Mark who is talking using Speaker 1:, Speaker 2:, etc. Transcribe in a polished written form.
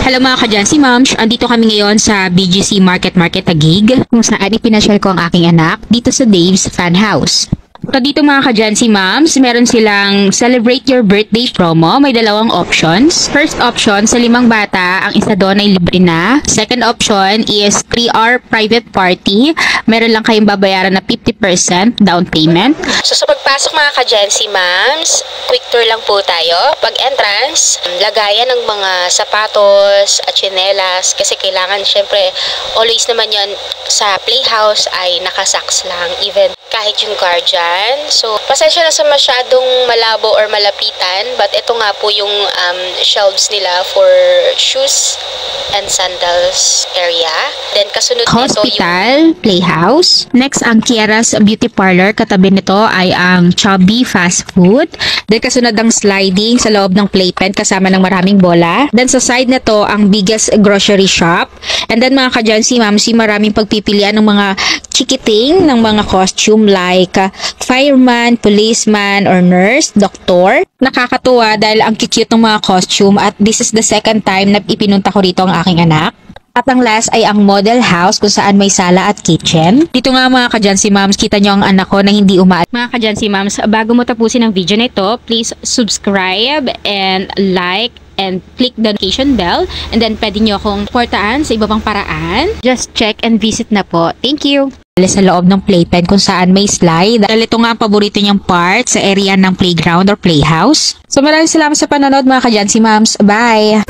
Speaker 1: Hello mga ka-Jancy Moms, andito kami ngayon sa BGC Market Taguig kung saan ipinasyal ko ang aking anak dito sa Dave's Fan House. So dito mga ka-Jancy Moms, meron silang Celebrate Your Birthday promo. May dalawang options. First option, sa 5 bata, ang isa doon ay libre na. Second option is 3-hour private party. Meron lang kayong babayaran na 50% down payment. So sa pagpasok mga ka-Jancy Moms, quick tour lang po tayo. Pag entrance, lagayan ng mga sapatos at tsinelas kasi kailangan syempre always naman yan sa playhouse ay nakasaks lang, even kahit yung guardian. So, pasensya na sa masyadong malabo or malapitan, but ito nga po yung shelves nila for shoes and sandals area. Then, kasunod Hospital, nito yung playhouse. Next, ang Kiara's Beauty Parlor. Katabi nito ay ang Chubby Fast Food. Then, kasunod ang sliding sa loob ng playpen kasama ng maraming bola. Then, sa side na to, ang biggest grocery shop. And then, mga ka-Jancy Mamsi, maraming pagpipilian ng mga chikiting ng mga costume like fireman, policeman, or nurse, doktor. Nakakatuwa dahil ang cute ng mga costume at this is the second time na ipinunta ko rito ang aking anak. At ang last ay ang model house kung saan may sala at kitchen. Dito nga mga ka-Jancy Moms, kita nyo ang anak ko na hindi umaat. Mga ka-Jancy Moms, bago mo tapusin ang video na ito, please subscribe and like and click the notification bell, and then pwede nyo akong supportaan sa iba pang paraan. Just check and visit na po. Thank you! Sa loob ng playpen kung saan may slide. Dahil ito nga ang paborito niyang part sa area ng playground or playhouse. So maraming salamat sa panonood mga ka-Jancy Moms. Bye!